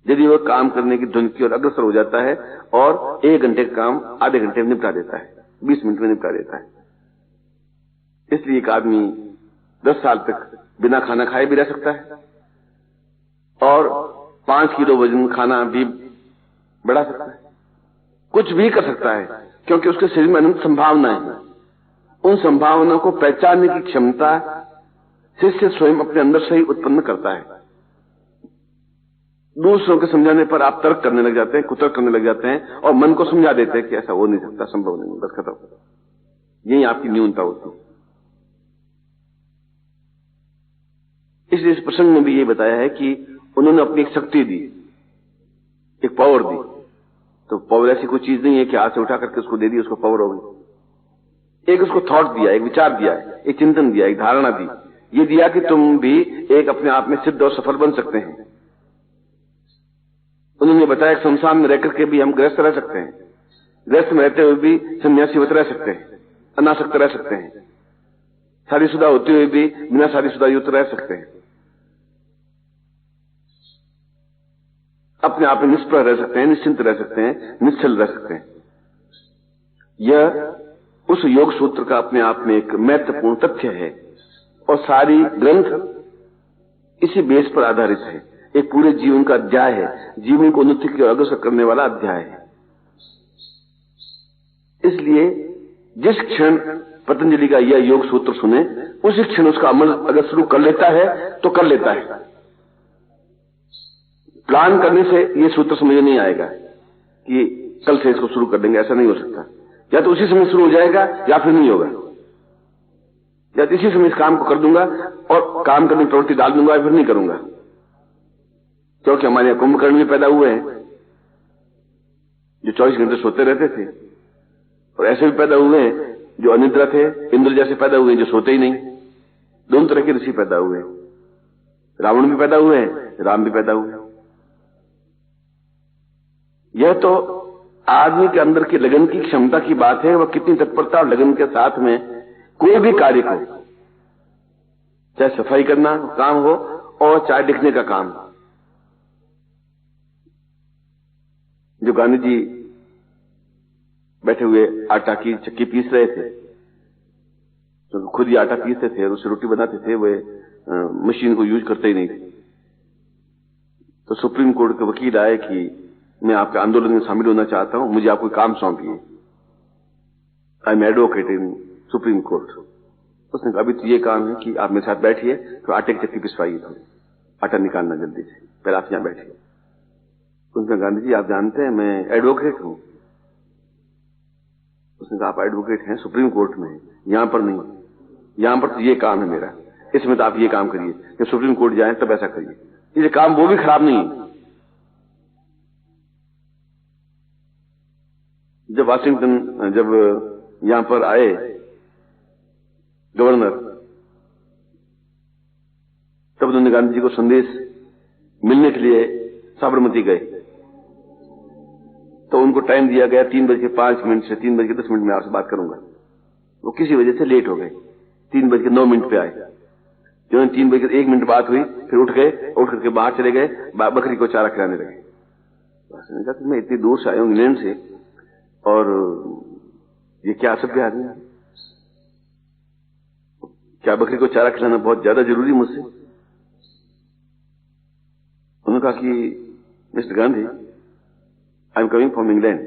यदि वह काम करने की धुन की ओर अग्रसर हो जाता है और 1 घंटे का काम आधे घंटे में निपटा देता है, 20 मिनट में निपटा देता है। इसलिए एक आदमी 10 साल तक बिना खाना खाए भी रह सकता है और 5 किलो वजन खाना भी बढ़ा सकता है। कुछ भी कर सकता है, क्योंकि उसके शरीर में अनंत संभावनाएं हैं। उन संभावनाओं को पहचानने की क्षमता शिष्य स्वयं अपने अंदर से ही उत्पन्न करता है। दूसरों के समझाने पर आप तर्क करने लग जाते हैं, कुतर्क करने लग जाते हैं और मन को समझा देते हैं कि ऐसा हो नहीं सकता, संभव नहीं, बस खत्म। यही आपकी न्यूनता होती है। इसलिए इस प्रसंग में भी ये बताया है कि उन्होंने अपनी एक शक्ति दी, एक पावर दी। तो पावर ऐसी कोई चीज नहीं है कि हाथ से उठा करके उसको दे दी, उसको पावर हो गई। एक उसको थॉट दिया, एक विचार दिया, एक चिंतन दिया, एक धारणा दी। ये दिया कि तुम भी एक अपने आप में सिद्ध और सफल बन सकते हैं। उन्होंने बताया कि संसार में रहकर के भी हम गृहस्थ रह सकते हैं, गृहस्थ में रहते हुए भी सन्यासीवत रह सकते हैं, अनासक्त रह सकते हैं, शादीशुदा होते हुए भी बिना शादीशुदा युक्त रह सकते हैं, अपने आप में निष्प्रह रह सकते हैं, निश्चिंत रह सकते हैं, निश्चल रह सकते हैं। यह उस योग सूत्र का अपने आप में एक महत्वपूर्ण तथ्य है और सारी ग्रंथ इसी बेस पर आधारित है। एक पूरे जीवन का अध्याय है, जीवन को उन्नति की ओर अग्रसर करने वाला अध्याय है। इसलिए जिस क्षण पतंजलि का यह योग सूत्र सुने, उसी क्षण उसका अमल अगर शुरू कर लेता है तो कर लेता है। प्लान करने से यह सूत्र समझ नहीं आएगा कि कल से इसको शुरू कर देंगे, ऐसा नहीं हो सकता। या तो उसी समय शुरू हो जाएगा या फिर नहीं होगा, या तो इसी समय इस काम को कर दूंगा और काम करने की प्रवृत्ति डाल दूंगा, फिर नहीं करूंगा। क्योंकि हमारे यहां कुंभकर्ण भी पैदा हुए हैं जो 24 घंटे सोते रहते थे, और ऐसे भी पैदा हुए हैं जो अनिद्रा थे, इंद्र जैसे पैदा हुए हैं जो सोते ही नहीं। दोनों तरह के ऋषि पैदा हुए हैं। रावण भी पैदा हुए हैं, राम भी पैदा हुए हैं। यह तो आदमी के अंदर की लगन की क्षमता की बात है। वह कितनी तत्परता और लगन के साथ में कोई भी कार्य को, चाहे सफाई करना काम हो और चाहे लिखने का काम। जो गांधी जी बैठे हुए आटा की चक्की पीस रहे थे, तो खुद ही आटा पीसते थे और उससे रोटी बनाते थे, वे मशीन को यूज करते ही नहीं थे। तो सुप्रीम कोर्ट के वकील आए कि मैं आपके आंदोलन में शामिल होना चाहता हूं, मुझे आप कोई काम सौंपिए। I am advocate in supreme court. उसने कहा अभी तो ये काम है कि आप मेरे साथ बैठिए, तो आटे की चक्की पिसवाइए, तो आटा निकालना जल्दी से, पहले आप यहां बैठिए। उसने कहा गांधी जी आप जानते हैं मैं एडवोकेट हूं। उसने कहा आप एडवोकेट हैं सुप्रीम कोर्ट में, यहां पर नहीं, यहां पर तो ये काम है मेरा, इसमें तो आप ये काम करिए कि सुप्रीम कोर्ट जाए तब ऐसा करिए। ये काम वो भी खराब नहीं है। जब वाशिंगटन जब यहां पर आए गवर्नर, तब उन्होंने गांधी जी को संदेश मिलने के लिए साबरमती गए। तो उनको टाइम दिया गया 3:05 से 3:10 में आपसे बात करूंगा। वो किसी वजह से लेट हो गए, 3:09 पे आए। जो 3:01 बात हुई, फिर उठ गए, उठ करके बाहर चले गए, बकरी को चारा खिलाने लगे। उसने कहा कि मैं इतनी दूर से आया हूं इंग्लैंड से, और ये क्या असभ्य आदमी है, क्या बकरी को चारा खिलाना बहुत ज्यादा जरूरी मुझसे? उन्होंने कहा कि mister Gandhi, I am coming from England,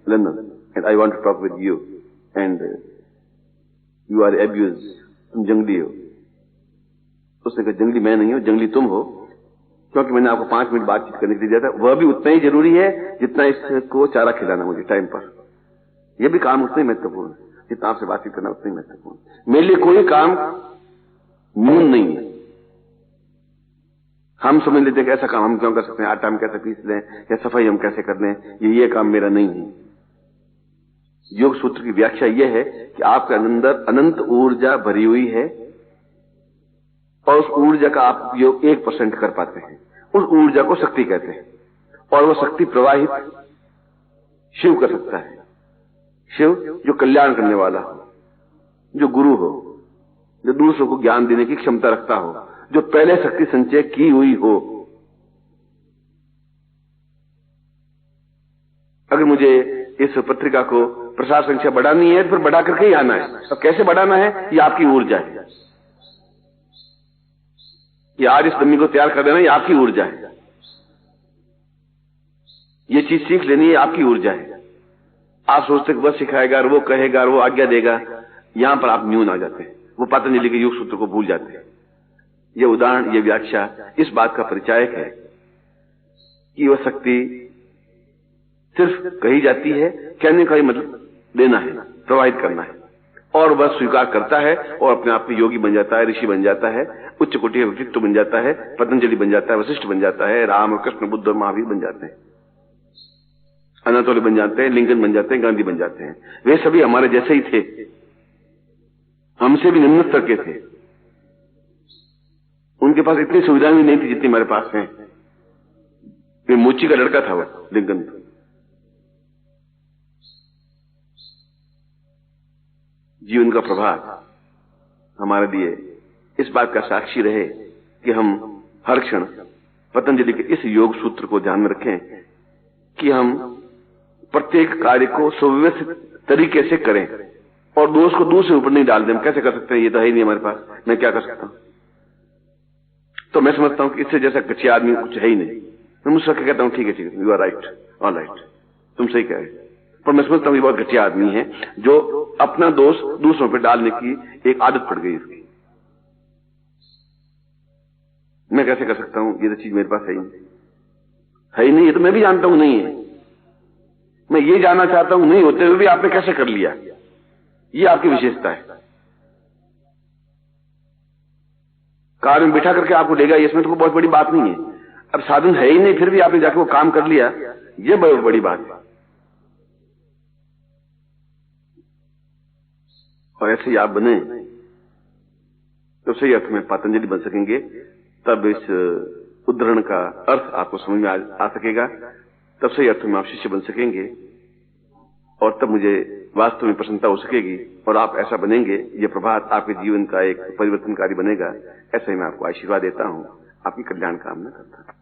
London, and I want to talk with you, and you are abuse, तुम जंगली हो। उसने कहा जंगली मैं नहीं हूं, जंगली तुम हो, क्योंकि मैंने आपको 5 मिनट बातचीत करने के लिए दिया था, वह भी उतना ही जरूरी है जितना इसको चारा खिलाना मुझे टाइम पर। यह भी काम उतना ही महत्वपूर्ण है जितना आपसे बातचीत करना उतना ही महत्वपूर्ण। मेरे लिए कोई काम न्यून नहीं है। हम समझ लेते हैं कि ऐसा काम हम क्यों कर सकते हैं, आटा हम कैसे पीस लें या सफाई हम कैसे कर लें, ये काम मेरा नहीं है। योग सूत्र की व्याख्या यह है कि आपके अंदर अनंत ऊर्जा भरी हुई है और उस ऊर्जा का आप उपयोग 1% कर पाते हैं। उस ऊर्जा को शक्ति कहते हैं, और वह शक्ति प्रवाहित शिव कर सकता है। शिव जो कल्याण करने वाला हो, जो गुरु हो, जो दूसरों को ज्ञान देने की क्षमता रखता हो, जो पहले शक्ति संचय की हुई हो। अगर मुझे इस पत्रिका को प्रसार संख्या बढ़ानी है तो फिर बढ़ा करके ही आना है। अब कैसे बढ़ाना है, ये आपकी ऊर्जा है। ये आज इस डमी को तैयार कर देना, ये आपकी ऊर्जा है। ये चीज सीख लेनी, ये आपकी ऊर्जा है। आप सोचते कि बस सिखाएगा और वो कहेगा और वो आज्ञा देगा, यहां पर आप न्यून आ जाते हैं, वो पतंजलि के योग सूत्र को भूल जाते हैं। ये उदाहरण, ये व्याख्या इस बात का परिचायक है कि वह शक्ति सिर्फ कही जाती है, कहने का ही मतलब देना है, प्रवाहित करना है, और वह स्वीकार करता है और अपने आप में योगी बन जाता है, ऋषि बन जाता है, उच्च कोटि का व्यक्तित्व बन जाता है, पतंजलि बन जाता है, वशिष्ठ बन जाता है, राम और कृष्ण, बुद्ध और महावीर बन जाते हैं, अनातोली बन जाते हैं, लिंकन बन जाते हैं, गांधी बन जाते हैं। वे सभी हमारे जैसे ही थे, हमसे भी निम्न स्तर के थे। उनके पास इतनी सुविधाएं भी नहीं थी जितनी हमारे पास हैं। वे मोची का लड़का था, वह लिंकन। जीवन का प्रभात हमारे लिए इस बात का साक्षी रहे कि हम हर क्षण पतंजलि के इस योग सूत्र को ध्यान में रखें कि हम प्रत्येक कार्य को सुव्यवस्थित तरीके से करें और दोष को दूसरे ऊपर नहीं डाल दें। हम कैसे कर सकते हैं, ये तो है ही नहीं हमारे पास, मैं क्या कर सकता हूं। तो मैं समझता हूं कि इससे जैसा कच्चे आदमी कुछ है ही नहीं। मैं मुझसे कहता हूं ठीक है, you are right, all right, तुम सही कह रहे, पर मैं समझता हूं ये बहुत घटिया आदमी है जो अपना दोष दूसरों पर डालने की एक आदत पड़ गई इसकी। मैं कैसे कर सकता हूं, ये तो चीज मेरे पास है ही नहीं, है ही नहीं। ये तो मैं भी जानता हूं नहीं है। मैं ये जानना चाहता हूं नहीं होते हुए भी आपने कैसे कर लिया, ये आपकी विशेषता है। कार में बिठा करके आपको लेगा, इसमें तो बहुत बड़ी बात नहीं है। अब साधन है ही नहीं, फिर भी आपने जाके वो काम कर लिया, ये बहुत बड़ी बात है। और ऐसे ही आप बने तो सही अर्थ में पतंजलि बन सकेंगे। तब इस उद्धरण का अर्थ आपको समझ में आ सकेगा, तब सही अर्थ में आप शिष्य बन सकेंगे और तब मुझे वास्तव में प्रसन्नता हो सकेगी और आप ऐसा बनेंगे, ये प्रभात आपके जीवन का एक परिवर्तनकारी बनेगा। ऐसा ही मैं आपको आशीर्वाद देता हूं, आपकी कल्याण कामना करता हूं।